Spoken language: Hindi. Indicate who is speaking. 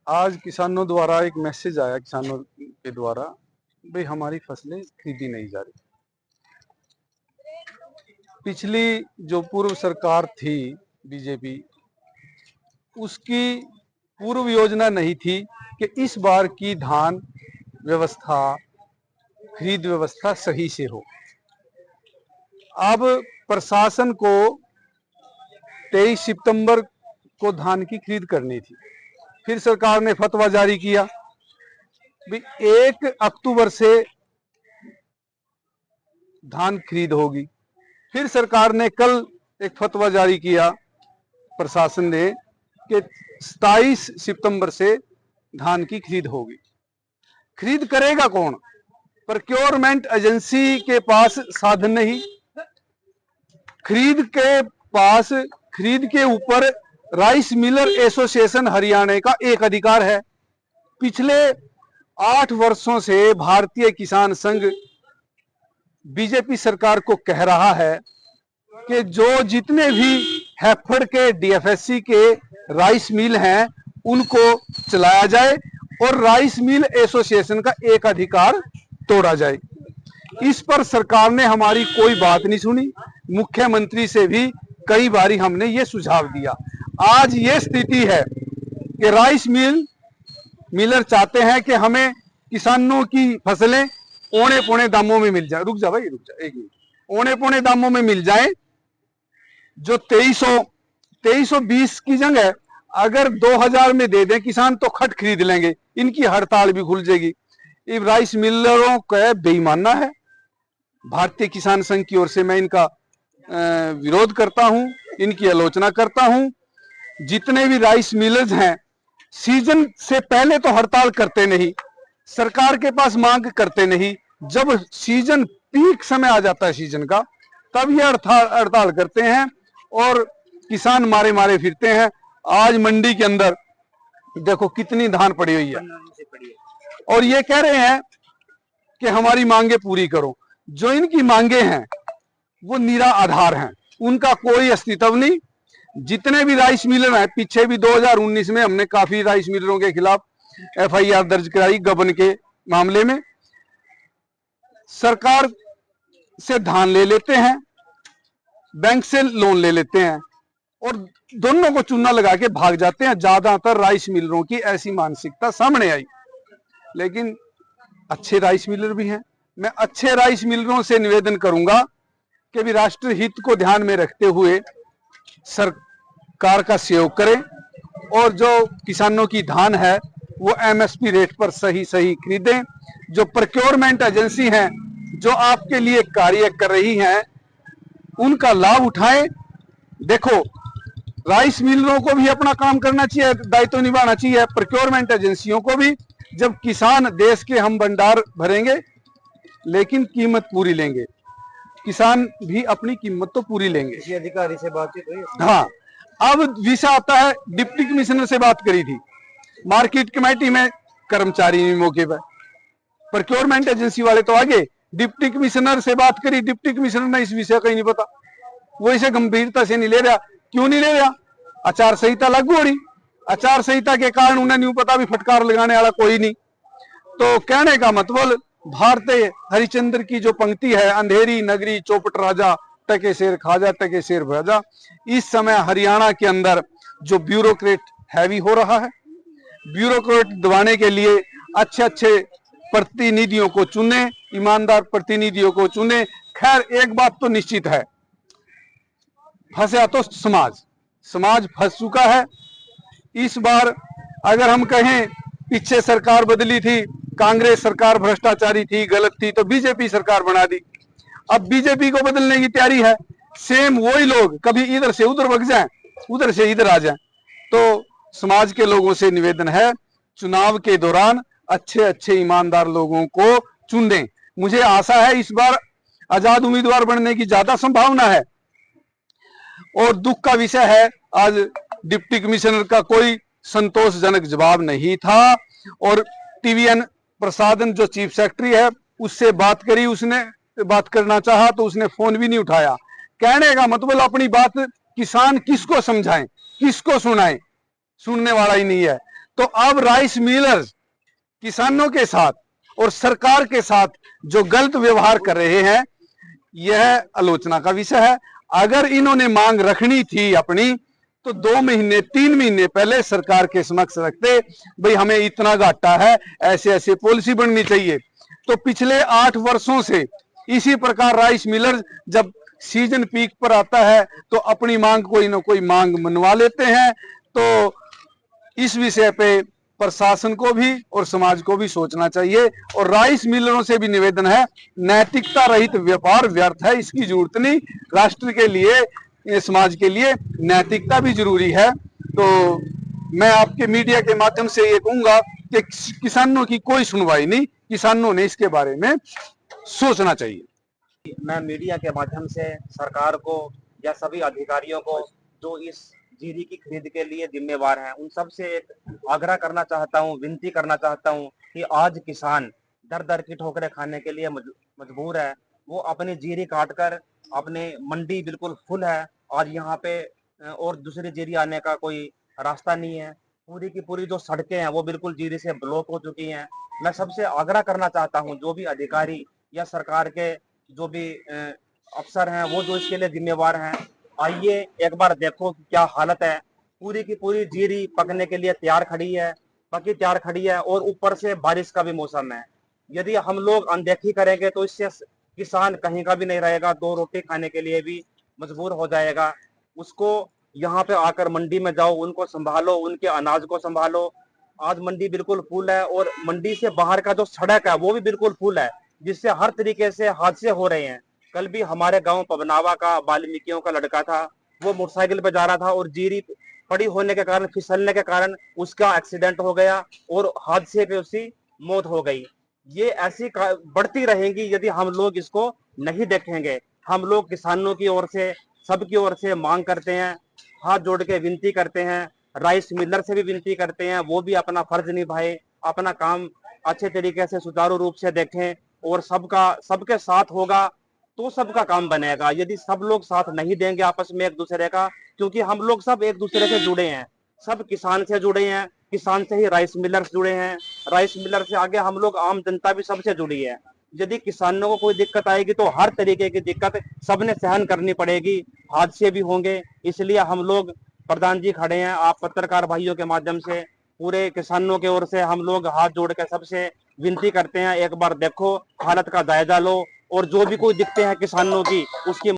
Speaker 1: आज किसानों द्वारा एक मैसेज आया, किसानों के द्वारा, भाई हमारी फसलें खरीदी नहीं जा रही। पिछली जो पूर्व सरकार थी बीजेपी, उसकी पूर्व योजना नहीं थी कि इस बार की धान व्यवस्था, खरीद व्यवस्था सही से हो। अब प्रशासन को 23 सितंबर को धान की खरीद करनी थी। फिर सरकार ने फतवा जारी किया भी 1 अक्टूबर से धान खरीद होगी। फिर सरकार ने कल एक फतवा जारी किया प्रशासन ने कि 27 सितंबर से धान की खरीद होगी। खरीद करेगा कौन? प्रोक्योरमेंट एजेंसी के पास साधन नहीं। खरीद के ऊपर राइस मिलर एसोसिएशन हरियाणा का एक अधिकार है। पिछले 8 वर्षों से भारतीय किसान संघ बीजेपी सरकार को कह रहा है कि जो जितने भी हैफेड के, डीएफएससी के राइस मिल हैं उनको चलाया जाए और राइस मिल एसोसिएशन का एक अधिकार तोड़ा जाए। इस पर सरकार ने हमारी कोई बात नहीं सुनी। मुख्यमंत्री से भी कई बारी हमने ये सुझाव दिया। आज ये स्थिति है कि राइस मिलर चाहते हैं कि हमें किसानों की फसलें औने पौने दामों में मिल जाए। रुक जा भाई, रुक जा एक मिनट। औने पौने दामों में मिल जाए। जो 2320 की जगह अगर 2000 में दे दें किसान तो खट खरीद लेंगे। इनकी हड़ताल भी खुल जाएगी। ये राइस मिलरों का बेईमाना है। भारतीय किसान संघ की ओर से मैं इनका विरोध करता हूं, इनकी आलोचना करता हूं। जितने भी राइस मिलर्स हैं सीजन से पहले तो हड़ताल करते नहीं, सरकार के पास मांग करते नहीं। जब सीजन पीक समय आ जाता है सीजन का, तब ये हड़ताल करते हैं और किसान मारे मारे फिरते हैं। आज मंडी के अंदर देखो कितनी धान पड़ी हुई है और ये कह रहे हैं कि हमारी मांगे पूरी करो। जो इनकी मांगे हैं वो निरा आधार हैं, उनका कोई अस्तित्व नहीं। जितने भी राइस मिलर हैं, पीछे भी 2019 में हमने काफी राइस मिलरों के खिलाफ एफआईआर दर्ज कराई गबन के मामले में। सरकार से धान ले लेते हैं, बैंक से लोन ले लेते हैं और दोनों को चूना लगा के भाग जाते हैं। ज्यादातर राइस मिलरों की ऐसी मानसिकता सामने आई। लेकिन अच्छे राइस मिलर भी हैं। मैं अच्छे राइस मिलरों से निवेदन करूंगा कि भी राष्ट्र हित को ध्यान में रखते हुए सरकार का सहयोग करें और जो किसानों की धान है वो एमएसपी रेट पर सही खरीदें। जो प्रोक्योरमेंट एजेंसी हैं जो आपके लिए कार्य कर रही हैं उनका लाभ उठाएं। देखो, राइस मिलरों को भी अपना काम करना चाहिए, दायित्व निभाना चाहिए। प्रोक्योरमेंट एजेंसियों को भी। जब किसान देश के हम भंडार भरेंगे लेकिन कीमत पूरी लेंगे, किसान भी अपनी कीमत तो पूरी लेंगे।
Speaker 2: किसी अधिकारी से बातचीत हुई?
Speaker 1: हाँ, अब विषय आता है, डिप्टी कमिश्नर से बात करी थी, मार्केट कमेटी में कर्मचारी नहीं मौके पर, प्रोक्योरमेंट एजेंसी वाले तो आगे। डिप्टी कमिश्नर से बात करी, डिप्टी कमिश्नर ने इस विषय का ही नहीं पता, वो इसे गंभीरता से नहीं ले रहा। क्यों नहीं ले रहा? आचार संहिता लागू हो रही, आचार संहिता के कारण उन्हें नहीं पता, भी फटकार लगाने वाला कोई नहीं। तो कहने का मतलब, भारतीय हरिश्चंद्र की जो पंक्ति है, अंधेरी नगरी चौपट राजा, टके शेर खाजा टके शेर भाजा। इस समय हरियाणा के अंदर जो ब्यूरोक्रेट हैवी हो रहा है, ब्यूरोक्रेट दबाने के लिए अच्छे प्रतिनिधियों को चुने, ईमानदार प्रतिनिधियों को चुने। खैर, एक बात तो निश्चित है, फंसा तो समाज फंस चुका है। इस बार अगर हम कहें पीछे सरकार बदली थी, कांग्रेस सरकार भ्रष्टाचारी थी, गलत थी, तो बीजेपी सरकार बना दी। अब बीजेपी को बदलने की तैयारी है। सेम वही लोग कभी इधर से उधर भग जाएं, उधर से इधर आ जाएं। तो समाज के लोगों से निवेदन है, चुनाव के दौरान अच्छे ईमानदार लोगों को चुन दें। मुझे आशा है इस बार आजाद उम्मीदवार बनने की ज्यादा संभावना है। और दुख का विषय है, आज डिप्टी कमिश्नर का कोई संतोषजनक जवाब नहीं था और टीवीएन प्रसादन जो चीफ सेक्रेटरी है उससे बात करी, उसने बात करना चाहा तो उसने फोन भी नहीं उठाया। कहने का मतलब, अपनी बात किसान किसको समझाएं, किसको सुनाएं? सुनने वाला ही नहीं है। तो अब राइस मिलर्स किसानों के साथ और सरकार के साथ जो गलत व्यवहार कर रहे हैं, यह आलोचना का विषय है। अगर इन्होंने मांग रखनी थी अपनी, तो 2 महीने 3 महीने पहले सरकार के समक्ष रखते, भाई हमें इतना घाटा है, ऐसे ऐसे पॉलिसी बननी चाहिए। तो पिछले 8 वर्षों से इसी प्रकार राइस मिलर जब सीजन पीक पर आता है तो अपनी मांग कोई ना कोई मांग मनवा लेते हैं। तो इस विषय पे प्रशासन को भी और समाज को भी सोचना चाहिए। और राइस मिलरों से भी निवेदन है, नैतिकता रहित व्यापार व्यर्थ है, इसकी जरूरत नहीं। राष्ट्र के लिए, समाज के लिए नैतिकता भी जरूरी है। तो मैं आपके मीडिया के माध्यम से ये कहूंगा कि किसानों की कोई सुनवाई नहीं, किसानों ने इसके बारे में सोचना चाहिए।
Speaker 2: मैं मीडिया के माध्यम से सरकार को या सभी अधिकारियों को जो इस जीरी की खरीद के लिए जिम्मेवार हैं, उन सब से एक आग्रह करना चाहता हूं, विनती करना चाहता हूं कि आज किसान दर दर की ठोकरें खाने के लिए मजबूर है। वो अपनी जीरी काट कर, अपने मंडी बिल्कुल फुल है, आज यहाँ पे और दूसरी जीरी आने का कोई रास्ता नहीं है। पूरी की पूरी जो सड़कें हैं वो बिल्कुल जीरी से ब्लॉक हो चुकी हैं। मैं सबसे आग्रह करना चाहता हूँ, जो भी अधिकारी या सरकार के जो भी अफसर हैं, वो जो इसके लिए जिम्मेवार हैं, आइए एक बार देखो कि क्या हालत है। पूरी की पूरी जीरी पकने के लिए तैयार खड़ी है, पकी तैयार खड़ी है, और ऊपर से बारिश का भी मौसम है। यदि हम लोग अनदेखी करेंगे तो इससे किसान कहीं का भी नहीं रहेगा, 2 रोटी खाने के लिए भी मजबूर हो जाएगा। उसको यहाँ पे आकर मंडी में जाओ, उनको संभालो, उनके अनाज को संभालो। आज मंडी बिल्कुल फुल है, और मंडी से बाहर का जो सड़क है वो भी बिल्कुल फुल है, जिससे हर तरीके से हादसे हो रहे हैं। कल भी हमारे गांव पबनावा का वाल्मीकियों का लड़का था, वो मोटरसाइकिल पे जा रहा था और जीरी पड़ी होने के कारण, फिसलने के कारण उसका एक्सीडेंट हो गया और हादसे पे उसकी मौत हो गई। ये ऐसी बढ़ती रहेंगी यदि हम लोग इसको नहीं देखेंगे। हम लोग किसानों की ओर से, सबकी ओर से मांग करते हैं, हाथ जोड़ के विनती करते हैं, राइस मिलर से भी विनती करते हैं, वो भी अपना फर्ज निभाए, अपना काम अच्छे तरीके से सुचारू रूप से देखें। और सबके साथ होगा तो सबका काम बनेगा। यदि सब लोग साथ नहीं देंगे आपस में एक दूसरे का, क्योंकि हम लोग सब एक दूसरे से जुड़े हैं, सब किसान से जुड़े हैं, किसान से ही राइस मिलर्स जुड़े हैं, राइस मिलर से आगे हम लोग आम जनता भी सबसे जुड़ी है। यदि किसानों को कोई दिक्कत आएगी तो हर तरीके की दिक्कत सबने सहन करनी पड़ेगी, हादसे भी होंगे। इसलिए हम लोग, प्रधान जी खड़े हैं, आप पत्रकार भाइयों के माध्यम से पूरे किसानों की ओर से हम लोग हाथ जोड़ के सबसे विनती करते हैं, एक बार देखो, हालत का जायजा लो, और जो भी कोई दिक्कतें हैं किसानों की उसकी